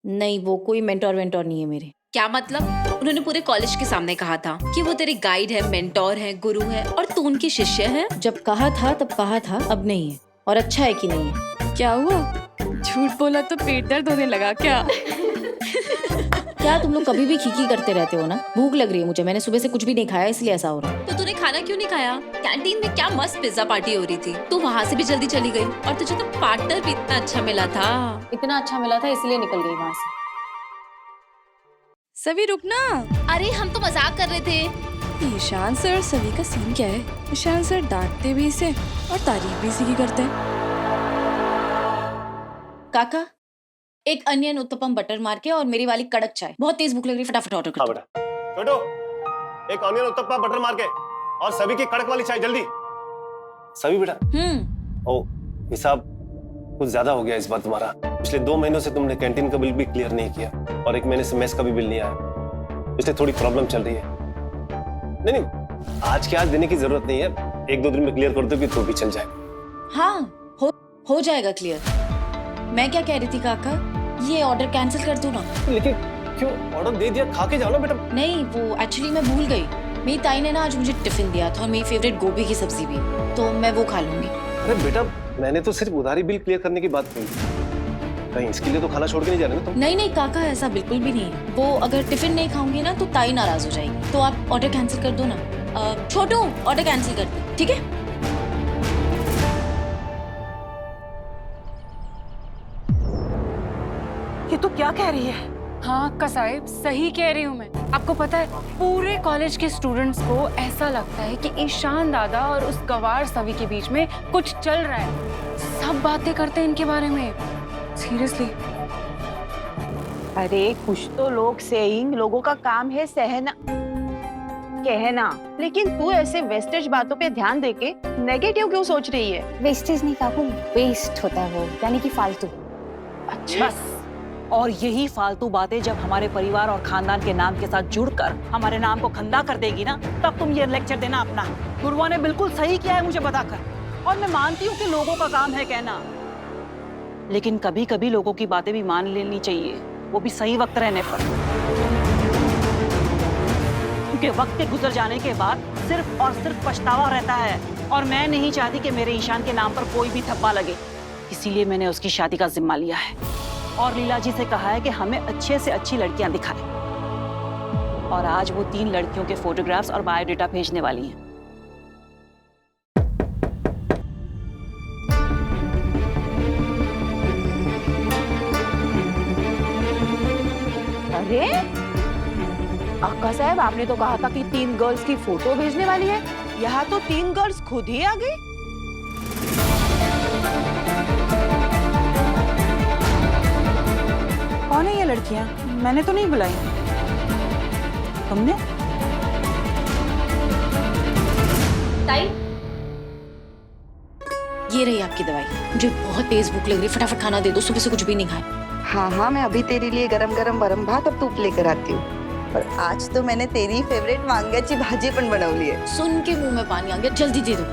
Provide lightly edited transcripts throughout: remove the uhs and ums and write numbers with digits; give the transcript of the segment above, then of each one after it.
नहीं, वो कोई मेंटोर वेंटोर नहीं है मेरे। क्या मतलब? उन्होंने पूरे कॉलेज के सामने कहा था कि वो तेरे गाइड है, मेंटोर है, गुरु है और तू उनकी शिष्य है। जब कहा था तब कहा था, अब नहीं है। और अच्छा है कि नहीं है। क्या हुआ? झूठ बोला तो पेट दर्द होने लगा क्या? क्या तुम लोग कभी भी खीखी करते रहते हो ना? भूख लग रही है मुझे, मैंने सुबह से कुछ भी नहीं खाया इसलिए ऐसा हो रहा है। तो तूने खाना क्यों नहीं खाया? कैंटीन में क्या मस्त पिज्जा पार्टी हो रही थी, तू वहाँ से भी जल्दी चली गई और तुझे तो पार्टनर भी इतना अच्छा मिला था। इतना अच्छा मिला था इसलिए निकल गई वहाँ से। सभी रुकना। अरे हम तो मजाक कर रहे थे। ईशान सर, सभी का सीन क्या है? ईशान सर डांटते भी इसे और तारीफ भी इसी की करते हैं। काका, एक अनियन उत्तपम बटर मार के और मेरी वाली कड़क चाय। बहुत तेज भूख लग रही है, फटाफट ऑर्डर कर। हाँ बेटा। छोटू, एक ऑनियन उत्तपम बटर मार के और सभी की कड़क वाली चाय जल्दी। सभी बेटा। ओ हिसाब कुछ ज्यादा हो गया इस बार तुम्हारा। पिछले 2 महीनों से तुमने कैंटीन का बिल भी क्लियर नहीं किया और 1 महीने से मेस का भी बिल नहीं आया, इसलिए थोड़ी प्रॉब्लम चल रही है। नहीं नहीं, आज के आज देने की जरूरत नहीं है, 1-2 दिन में क्लियर कर दोगे तो भी चल जाएगा। हाँ, हो जाएगा क्लियर। मैं क्या कह रही थी काका, ये ऑर्डर कैंसिल कर दो ना। लेकिन क्यों? ऑर्डर दे दिया, खा के जाओ ना बेटा। नहीं, वो एक्चुअली मैं भूल गई। मेरी ताई ने ना आज मुझे टिफिन दिया था और मेरी फेवरेट गोभी की सब्जी भी, तो मैं वो खा लूंगी। अरे बेटा, मैंने तो सिर्फ उधारी बिल क्लियर करने की बात कही, कहीं इसके लिए तो खाना छोड़ के नहीं जा रहे ना तुम? नहीं काका, ऐसा बिल्कुल भी नहीं है। वो अगर टिफिन नहीं खाऊंगी ना तो ताई नाराज हो जाएगी, तो आप ऑर्डर कैंसिल कर दो ना। छोटू, ऑर्डर कैंसिल कर दे, ठीक है? ये तो क्या कह रही है? हाँ अक्का साहिब, सही कह रही हूँ मैं। आपको पता है, पूरे कॉलेज के स्टूडेंट्स को ऐसा लगता है कि ईशान दादा और उस गवार सभी के बीच में कुछ चल रहा है। सब बातें करते हैं इनके बारे में। सीरियसली। अरे कुछ तो लोग सेइंग, लोगों का काम है सहना कहना, लेकिन तू ऐसे वेस्टेज बातों पे ध्यान देके नेगेटिव क्यों सोच रही है? वेस्टेज नहीं काकू, वेस्ट होता है वो, यानी कि फालतू। अच्छा। बस, और यही फालतू बातें जब हमारे परिवार और खानदान के नाम के साथ जुड़कर हमारे नाम को खंदा कर देगी ना, तब तुम ये लेक्चर देना अपना। गुरुआ ने बिल्कुल सही किया है मुझे बताकर, और मैं मानती हूँ कि लोगों का काम है कहना, लेकिन कभी कभी लोगों की बातें भी मान लेनी चाहिए, वो भी सही वक्त रहने पर। क्योंकि वक्त के गुजर जाने के बाद सिर्फ और सिर्फ पछतावा रहता है, और मैं नहीं चाहती कि मेरे ईशान के नाम पर कोई भी थप्पा लगे। इसीलिए मैंने उसकी शादी का जिम्मा लिया है और लीला जी से कहा है कि हमें अच्छे से अच्छी लड़कियां दिखाएं। और आज वो 3 लड़कियों के फोटोग्राफ्स और बायोडाटा भेजने वाली हैं। अरे अक्का साहब, आपने तो कहा था कि 3 गर्ल्स की फोटो भेजने वाली है। यहाँ तो 3 गर्ल्स खुद ही आ गई। कौन है ये लड़कियां? मैंने तो नहीं बुलाई। तुमने? ताई, ये रही आपकी दवाई। मुझे बहुत तेज भूख लग रही है, फटाफट खाना दे दो, सुबह से कुछ भी नहीं खाया। हाँ हाँ, मैं अभी तेरे लिए गरम गरम वरम भात और तूप लेकर आती हूँ। और आज तो मैंने तेरी फेवरेट वांग्याची भाजी पण बनवली है। सुन के मुंह में पानी आ गया, जल्दी दे दो।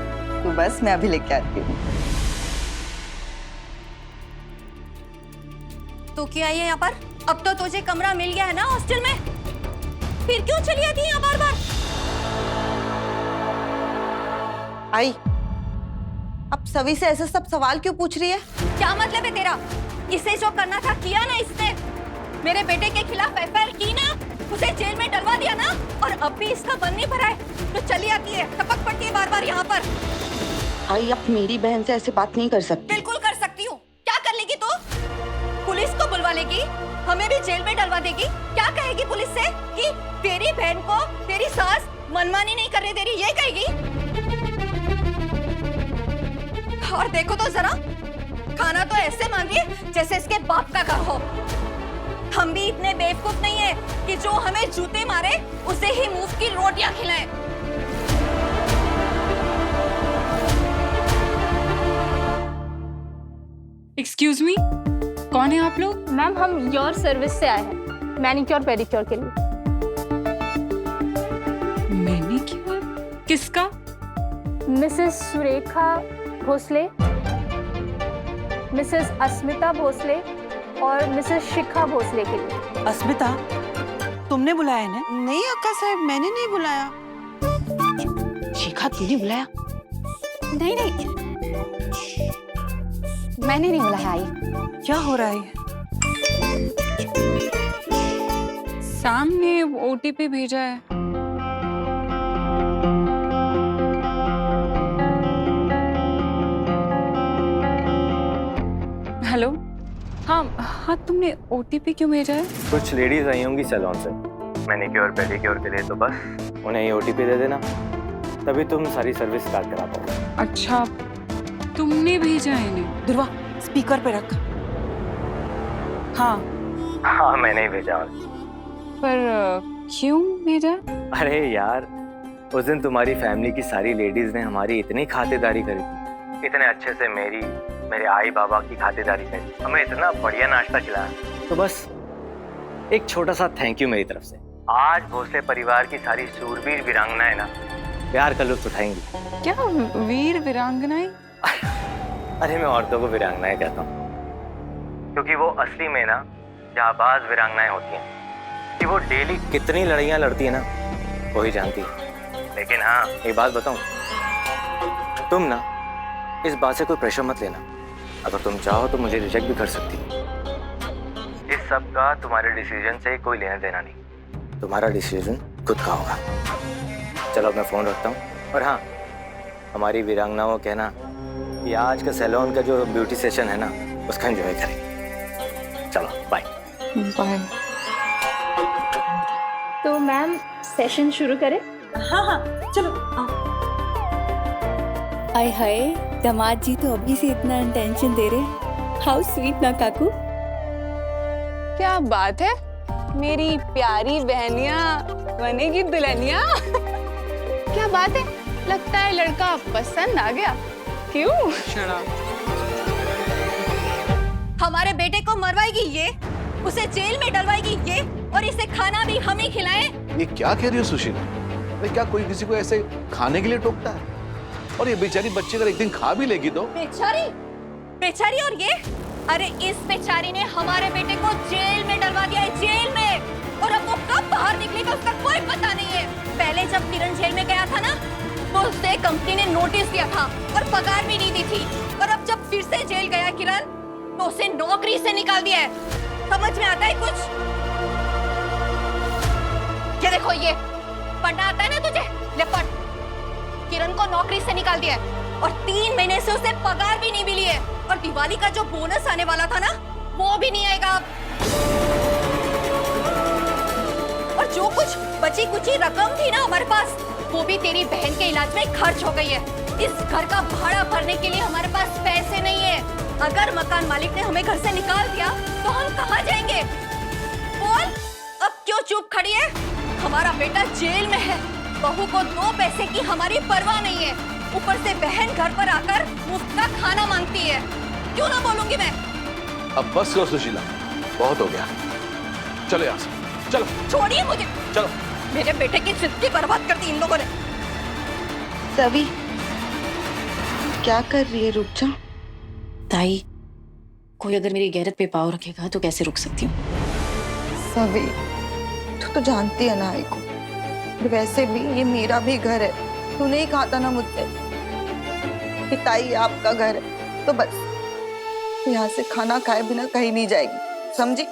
तो बस मैं अभी लेके आती हूँ। तो क्या है यहाँ पर? अब तो तुझे कमरा मिल गया है ना हॉस्टल में, फिर क्यों चली आती है यहाँ बार बार? आई, अब सभी से ऐसे सब सवाल क्यों पूछ रही है? क्या मतलब है तेरा? इसे जो करना था किया ना इसने। मेरे बेटे के खिलाफ एफआईआर की ना, उसे जेल में डलवा दिया ना, और अब भी इसका मन नहीं भरा है तो चली आती है, टपक पड़ती है बार बार यहाँ पर। आई, अब मेरी बहन से ऐसे बात नहीं कर सकती। बिल्कुल कर सकती हूँ। क्या कर लेगी तू? पुलिस को बुलवा लेगी, हमें भी जेल में डलवा देगी। क्या कहेगी पुलिस से कि तेरी बहन को तेरी सास मनमानी नहीं करने दे रही, ये कहेगी? और देखो तो जरा, खाना तो ऐसे मांगी जैसे इसके बाप का घर हो। हम भी इतने बेवकूफ नहीं है कि जो हमें जूते मारे उसे ही मुफ्त की रोटियां खिलाएं। एक्सक्यूज मी, कौन है आप लोग? मैम, हम योर सर्विस से आए हैं, मैनिक्योर पेडिक्योर के लिए। मैनिक्योर? किसका? मिसेस सुरेखा भोसले, मिसेस अस्मिता भोसले और मिसेस शिखा भोसले के लिए। अस्मिता, तुमने बुलाया इन्हें? नहीं अक्का साहब, मैंने नहीं बुलाया। शिखा, तूने बुलाया? नहीं नहीं, मैंने नहीं बुलाया। आई, क्या हो रहा है? सैम ने ओटीपी भेजा है। हेलो, हाँ तुमने ओटीपी क्यों भेजा है? कुछ लेडीज आई होंगी सैलून से मैनिक्योर पेडिक्योर के लिए, तो बस उन्हें ये ओटीपी दे देना, तभी तुम सारी सर्विस स्टार्ट करा पाओगे। अच्छा, तुमने भेजा है इन्हें? दुर्वा, स्पीकर पे रख। हाँ मैंने ही भेजा। पर क्यों भेजा? अरे यार, उस दिन तुम्हारी फैमिली की सारी लेडीज ने हमारी इतनी खातिरदारी करी थी, इतने अच्छे से मेरे आई बाबा की खातिरदारी करी, हमें इतना बढ़िया नाश्ता खिलाया, तो बस एक छोटा सा थैंक यू मेरी तरफ से। आज भोसले परिवार की सारी शूरवीर वीरांगनाएं ना प्यार का लुत्फ उठाएंगी। क्या वीर वीरांगनाएं? अरे मैं औरतों को वीरांगनाएं कहता हूँ क्योंकि वो असली में ना जाबाज वीरांगनाएं होती हैं, कि वो डेली कितनी लड़ाइयाँ लड़ती है ना वही जानती है। लेकिन हाँ, एक बात बताऊँ, तुम ना इस बात से कोई प्रेशर मत लेना, अगर तुम चाहो तो मुझे रिजेक्ट भी कर सकती हो। इस सब का तुम्हारे डिसीजन से कोई लेना देना नहीं, तुम्हारा डिसीजन खुद का होगा। चलो मैं फोन रखता हूँ, और हाँ, हमारी वीरांगनाओं को कहना कि आज का सैलून का जो ब्यूटी सेशन है ना उसका एंजॉय करेंगे। चलो बाय। बाय। तो मैम सेशन शुरू करें? हाँ, चलो। आय हाय, दामाद जी तो अभी से इतना अटेंशन दे रहे। हाउ स्वीट ना काकू। क्या बात है, मेरी प्यारी बहनिया बनेगी दुल्हनिया। क्या बात है, लगता है लड़का पसंद आ गया। क्यों? हमारे बेटे को मरवाएगी ये, उसे जेल में डलवाएगी ये, और इसे खाना भी हम ही खिलाएं? ये क्या कह रही हो सुशीला? क्या कोई किसी को ऐसे खाने के लिए टोकता है? और ये बेचारी बच्ची अगर एक दिन खा भी लेगी तो? बेचारी और ये? अरे इस बेचारी ने हमारे बेटे को जेल में डलवा दिया है, जेल में। और अब वो कब बाहर निकलेगा उसका कोई पता नहीं है। पहले जब किरण जेल में गया था ना, तो उसे कंपनी ने नोटिस दिया था और पगार भी नहीं दी थी। और अब जब फिर से जेल गया किरण, तो उसे नौकरी से निकाल दिया है। समझ में आता है कुछ? ये देखो, ये पढ़ना आता है ना तुझे? ले पढ़। किरण को नौकरी से निकाल दिया है और 3 महीने से उसे पगार भी नहीं मिली है, और दिवाली का जो बोनस आने वाला था ना वो भी नहीं आएगा अब। और जो कुछ बची कुची रकम थी ना हमारे पास, वो भी तेरी बहन के इलाज में खर्च हो गई है। इस घर का भाड़ा भरने के लिए हमारे पास पैसे नहीं है। अगर मकान मालिक ने हमें घर से निकाल दिया तो हम कहाँ जाएंगे? बोल, अब क्यों चुप खड़ी है? हमारा बेटा जेल में है, बहू को 2 पैसे की हमारी परवाह नहीं है, ऊपर से बहन घर पर आकर मुफ्त का खाना मांगती है। क्यों ना बोलूंगी मैं? अब बस करो सुशीला, बहुत हो गया। चलो यहाँ से, चलो। छोड़िए मुझे। चलो। मेरे बेटे की जिंदगी बर्बाद कर दी इन लोगों ने। सभी क्या कर रही है? रुक जा। ताई, कोई अगर मेरी गैरत पे पाव रखेगा तो कैसे रुक सकती हूँ? सभी, तू तो जानती है ना आई को, वैसे भी ये मेरा भी घर है। तूने ही कहा था ना मुझसे कि ताई आपका घर है, तो बस यहाँ से खाना खाए बिना कहीं नहीं जाएगी, समझी?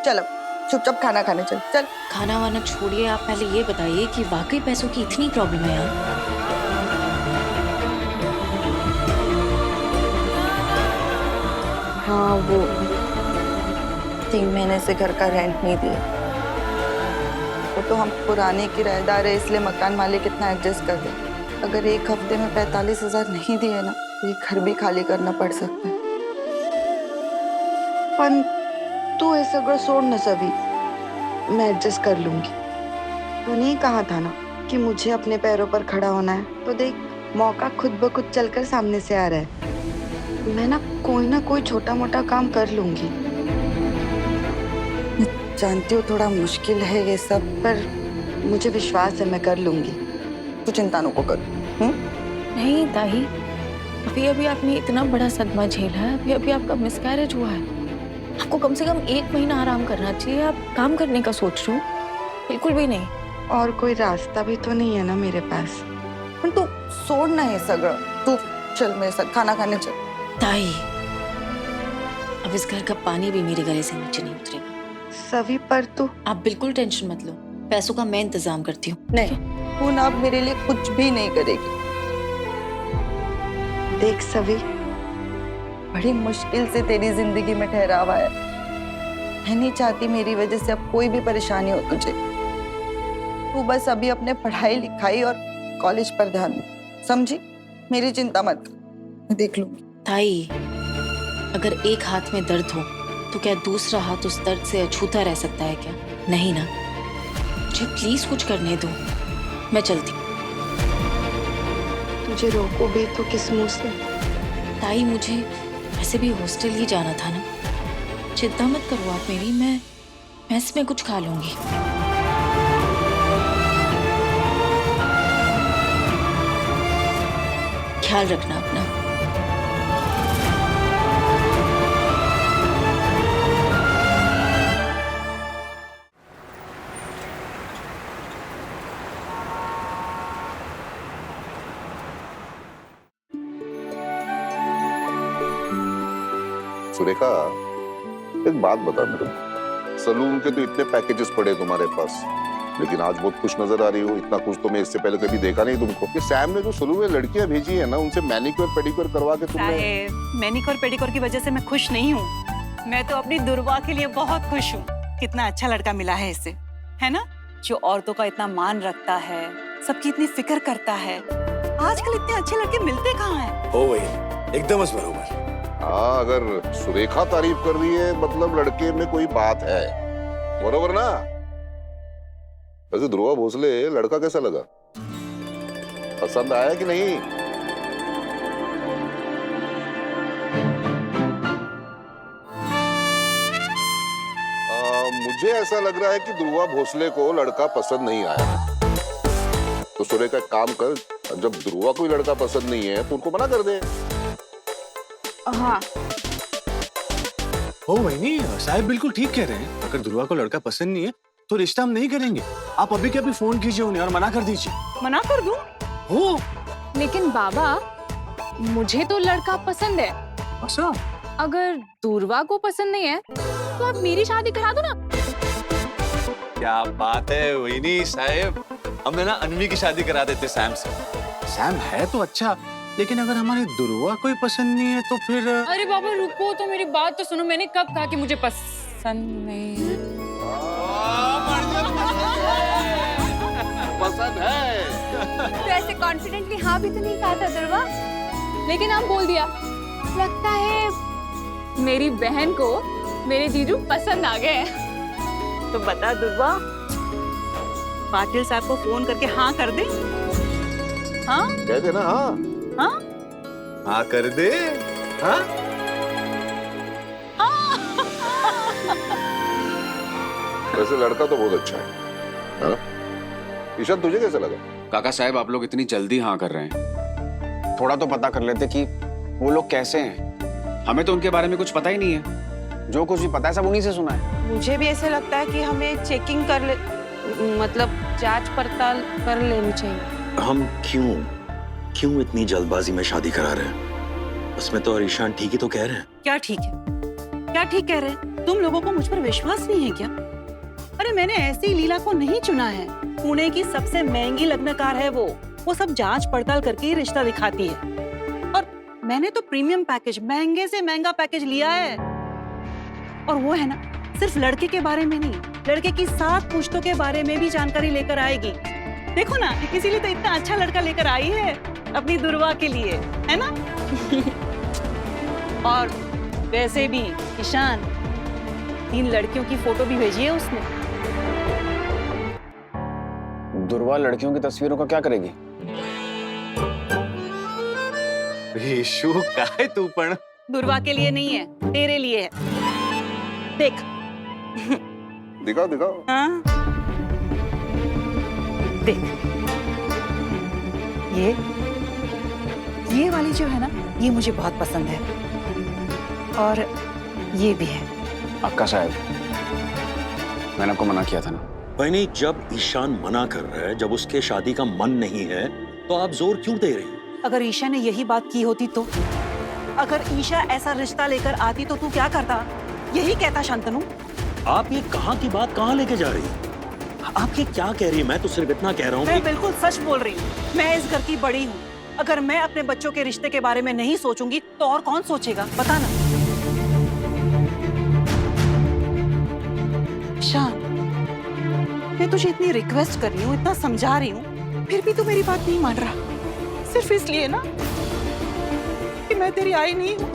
चलो चुपचाप खाना खाने चल। चल। खाना वाना छोड़िए, आप पहले ये बताइए कि वाकई पैसों की इतनी प्रॉब्लम है यहाँ? हाँ, वो 3 महीने से घर का रेंट नहीं दिए। वो तो हम पुराने किराएदार है, इसलिए मकान मालिक इतना एडजस्ट कर दे। अगर 1 हफ्ते में 45,000 नहीं दिए ना, तो ये घर भी खाली करना पड़ सकता है। पण तू हे सगळं सोड ना सभी, मैं एडजस्ट कर लूंगी। तूने ही कहा था ना कि मुझे अपने पैरों पर खड़ा होना है, तो देख मौका खुद ब खुद चलकर सामने से आ रहा है। मैं ना कोई छोटा मोटा काम कर लूंगी। जानती हूँ थोड़ा मुश्किल है ये सब, पर मुझे विश्वास है मैं कर लूंगी। तू चिंता न को कर। नहीं ताई, अभी आपने इतना बड़ा सदमा झेला है, अभी आपका मिसकैरेज हुआ है। आपको कम से कम 1 महीना आराम करना चाहिए। आप काम करने का सोच रहे हो? बिल्कुल भी नहीं। और कोई रास्ता भी तो नहीं है ना मेरे पास। पण तू सोड ना हे सगळं, तू चल मेरे साथ खाना खाने चल। ताई, अब इस घर का पानी भी मेरे गले से नीचे नहीं उतरेगा। सभी पर तू आप बिल्कुल टेंशन मत लो, पैसों का मैं इंतजाम करती हूँ। नहीं, तू ना अब मेरे लिए कुछ भी नहीं करेगी। देख सभी, बड़ी मुश्किल से तेरी जिंदगी में ठहराव आया। मैं नहीं चाहती मेरी वजह से अब कोई भी परेशानी हो तुझे। तू बस अभी अपने पढ़ाई लिखाई और कॉलेज पर ध्यान दे, समझी? मेरी चिंता मत कर, मैं देख लूंगी। ताई, अगर एक हाथ में दर्द हो तो क्या दूसरा हाथ उस दर्द से अछूता रह सकता है क्या? नहीं ना। मुझे प्लीज कुछ करने दो, मैं चलती। तुझे रोको भी तो किस मुंह से? ताई, मुझे वैसे भी हॉस्टल ही जाना था ना। चिंता मत करो आप मेरी, मैं मेस में कुछ खा लूंगी। ख्याल रखना अपना। सुरेखा, एक बात बता मेरे को, सलून के तो इतने पैकेजेस पड़े तुम्हारे पास, लेकिन आज बहुत खुश नजर आ रही हो। इतना खुश तो मैं इससे पहले कभी देखा नहीं तुमको। ये सैम ने जो सलून में लड़कियां भेजी है ना, उनसे मैनिक्योर पेडिक्योर करवा के तुमने। मैनिक्योर पेडिक्योर की वजह से मैं खुश नहीं हूँ, मैं तो अपनी दुर्वा के लिए बहुत खुश हूँ। कितना अच्छा लड़का मिला है इसे, है ना? जो औरतों का इतना मान रखता है, सबकी इतनी फिक्र करता है। आजकल इतने अच्छे लड़के मिलते कहाँ हैं? ओ भाई, एकदम बरोबर। हाँ, अगर सुरेखा तारीफ कर रही है मतलब लड़के में कोई बात है, बरोबर ना? वैसे ध्रुवा भोसले लड़का कैसा लगा? पसंद आया कि नहीं? मुझे ऐसा लग रहा है कि ध्रुवा भोसले को लड़का पसंद नहीं आया। तो सुरेखा एक काम कर, जब ध्रुवा कोई लड़का पसंद नहीं है तो उनको मना कर दे। हाँ। ओ वही साहब बिल्कुल ठीक कह रहे हैं। अगर ध्रुवा को लड़का पसंद नहीं है तो रिश्ता हम नहीं करेंगे। आप अभी के अभी फोन कीजिए उन्हें और मना कर दीजिए। मना कर दूं? हो, लेकिन बाबा, मुझे तो लड़का पसंद है। अच्छा? अगर दूरवा को पसंद नहीं है तो आप मेरी शादी करा दो ना। क्या बात है वही साहब, हमने ना अनवी की शादी करा देते सैम से। सैम है तो अच्छा, लेकिन अगर हमारी दुर्वा कोई पसंद नहीं है तो फिर। अरे बाबा रुको तो, मेरी बात तो सुनो। मैंने कब कहा कि मुझे पसंद नहीं है? पसंद है तो ऐसे कॉन्फिडेंटली हाँ भी तो नहीं कहा था दुर्वा। लेकिन आप बोल दिया। लगता है मेरी बहन को मेरे जीजू पसंद आ गए। तो बता दुर्वा, पाटिल साहब को फोन करके हाँ कर दे। हाँ कह दे ना। हाँ हाँ हाँ कर दे। हाँ वैसे लड़का तो बहुत अच्छा है। ईशान, तुझे कैसा लगा? काका साहब, आप लोग इतनी जल्दी हाँ कर रहे हैं, थोड़ा तो पता कर लेते कि वो लोग कैसे हैं। हमें तो उनके बारे में कुछ पता ही नहीं है। जो कुछ भी पता है सब उन्हीं से सुना है। मुझे भी ऐसे लगता है कि हमें चेकिंग कर ले, मतलब जांच पड़ताल कर लेनी चाहिए। हम क्यों इतनी जल्दबाजी में शादी करा रहे हैं? उसमें तो ईशान ठीक ही तो कह रहे हैं। क्या ठीक है? क्या ठीक कह रहे हैं? तुम लोगों को मुझ पर विश्वास नहीं है क्या? अरे मैंने ऐसी लीला को नहीं चुना है। पुणे की सबसे महंगी लग्नकार है वो सब जांच पड़ताल करके ही रिश्ता दिखाती है। और मैंने तो प्रीमियम पैकेज, महंगे से महंगा पैकेज लिया है। और वो है ना, सिर्फ लड़के के बारे में नहीं, लड़के की 7 पुश्तों के बारे में भी जानकारी लेकर आएगी। देखो ना, इसीलिए तो इतना अच्छा लड़का लेकर आई है अपनी दुर्वा के लिए, है ना? और वैसे भी ईशान 3 लड़कियों की फोटो भी भेजी है उसने। दुर्वा लड़कियों की तस्वीरों का क्या करेगी? ईशु काय तू पण? दुर्वा के लिए नहीं है, तेरे लिए है। देख। दिखाओ। हाँ? देख, ये वाली जो है ना, ये मुझे बहुत पसंद है। और ये भी है, अक्का साहब, मैंने आपको मना किया था ना। भाई नहीं, जब ईशान मना कर रहा है, जब उसके शादी का मन नहीं है, तो आप जोर क्यों दे रही हैं? अगर ईशा ने यही बात की होती तो, अगर ईशा ऐसा रिश्ता लेकर आती तो तू क्या करता? यही कहता शांतनु। आप ये कहाँ की बात कहाँ लेके जा रही हैं? आप ये क्या कह रही है? मैं तो सिर्फ इतना कह रहा हूँ मैं बिल्कुल सच बोल रही हूँ। मैं इस घर की बड़ी हूँ। अगर मैं अपने बच्चों के रिश्ते के बारे में नहीं सोचूंगी तो और कौन सोचेगा? बता ना। शान, मैं तुझे इतनी रिक्वेस्ट कर रही हूँ, इतना समझा रही हूँ, फिर भी तू मेरी बात नहीं मान रहा। सिर्फ इसलिए ना कि मैं तेरी आई नहीं हूँ।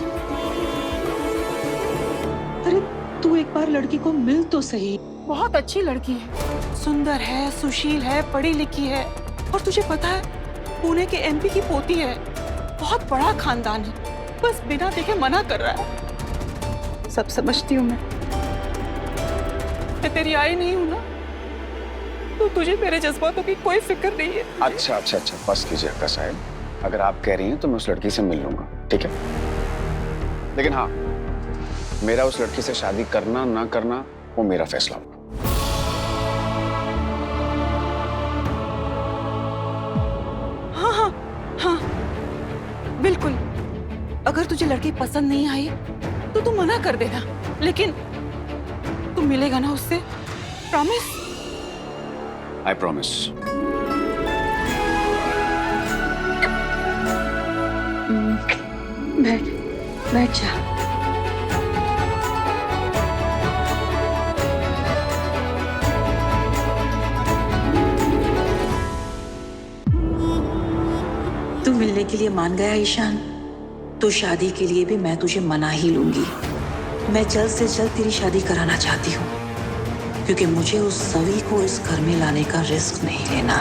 अरे तू एक बार लड़की को मिल तो सही। बहुत अच्छी लड़की है, सुंदर है, सुशील है, पढ़ी लिखी है, और तुझे पता है पुणे के एमपी की पोती है, बहुत बड़ा खानदान है, बस बिना देखे मना कर रहा है। सब समझती हूँ मैं तेरी आई नहीं हूँ ना, तो तुझे मेरे जज्बातों की कोई फिक्र नहीं है। अच्छा अच्छा अच्छा, बस कीजिए अक्का साहब। अगर आप कह रही हैं तो मैं उस लड़की से मिल लूंगा, ठीक है? लेकिन हाँ, मेरा उस लड़की से शादी करना ना करना वो मेरा फैसला होगा। हाँ हाँ हाँ, बिल्कुल। अगर तुझे लड़की पसंद नहीं आई तो तू मना कर देना, लेकिन तू मिलेगा ना उससे? प्रॉमिस? I promise. बैठ जा। तू मिलने के लिए मान गया ईशान, तो शादी के लिए भी मैं तुझे मना ही लूंगी। मैं जल्द से जल्द तेरी शादी कराना चाहती हूँ, क्योंकि मुझे उस सवी को इस घर में लाने का रिस्क नहीं लेना।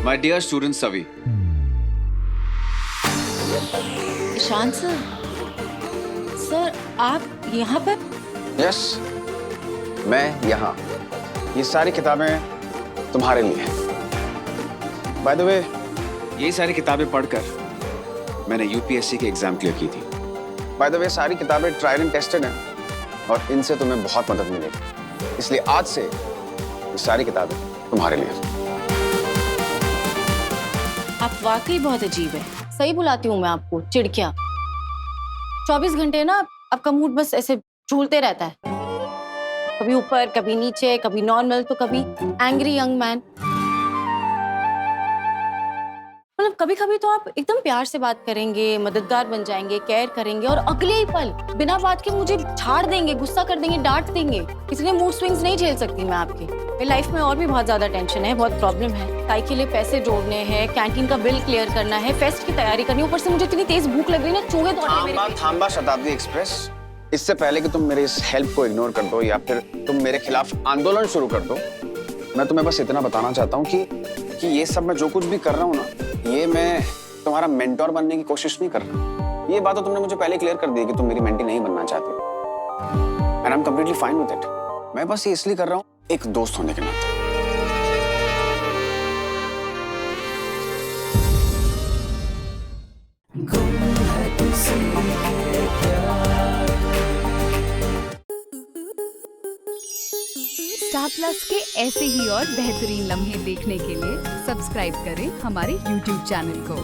माय डियर स्टूडेंट सवी। ईशान सर, आप यहाँ पर? यस, मैं यहाँ। ये सारी किताबें तुम्हारे लिए। बाय द वे, ये सारी किताबें पढ़कर मैंने यूपीएससी के एग्जाम क्लियर की थी। बाय द वे, सारी किताबें ट्राइड एंड टेस्टेड हैं और इनसे तुम्हें बहुत मदद मिलेगी। इसलिए आज से ये सारी किताबें तुम्हारे लिए। आप वाकई बहुत अजीब है। सही बुलाती हूँ मैं आपको, चिड़किया। 24 घंटे ना आपका मूड बस ऐसे झूलते रहता है, कभी ऊपर, कभी नीचे, कभी नॉर्मल, तो कभी एंग्री यंग मैन। मतलब कभी कभी तो आप एकदम प्यार से बात करेंगे, मददगार बन जाएंगे, केयर करेंगे, और अगले ही पल बिना बात के मुझे झाड़ देंगे, गुस्सा कर देंगे, डांट देंगे। इसलिए मूड स्विंग्स नहीं झेल सकती मैं आपके। मेरी लाइफ में और भी बहुत ज्यादा टेंशन है, बहुत प्रॉब्लम है। ताई के लिए पैसे जोड़ने हैं, कैंटीन का बिल क्लियर करना है, फेस्ट की तैयारी करनी है, ऊपर से मुझे इतनी तेज भूख लग रही है ना, चूहे दौड़ रहे हैं। थांबा शताब्दी एक्सप्रेस। इससे पहले कि तुम मेरे इस हेल्प को इग्नोर कर दो या फिर तुम मेरे खिलाफ आंदोलन शुरू कर दो, मैं तुम्हें बस इतना बताना चाहता हूँ कि ये सब मैं जो कुछ भी कर रहा हूँ ना, ये मैं तुम्हारा मेंटोर बनने की कोशिश नहीं कर रहा। ये बात तो तुमने मुझे पहले क्लियर कर दी कि तुम मेरी मेंटी नहीं बनना चाहती, and I am completely fine with it. मैं बस ये इसलिए कर रहा हूँ एक दोस्त होने के नाते। स्टार प्लस के ऐसे ही और बेहतरीन लम्हे देखने के लिए सब्सक्राइब करें हमारे YouTube चैनल को।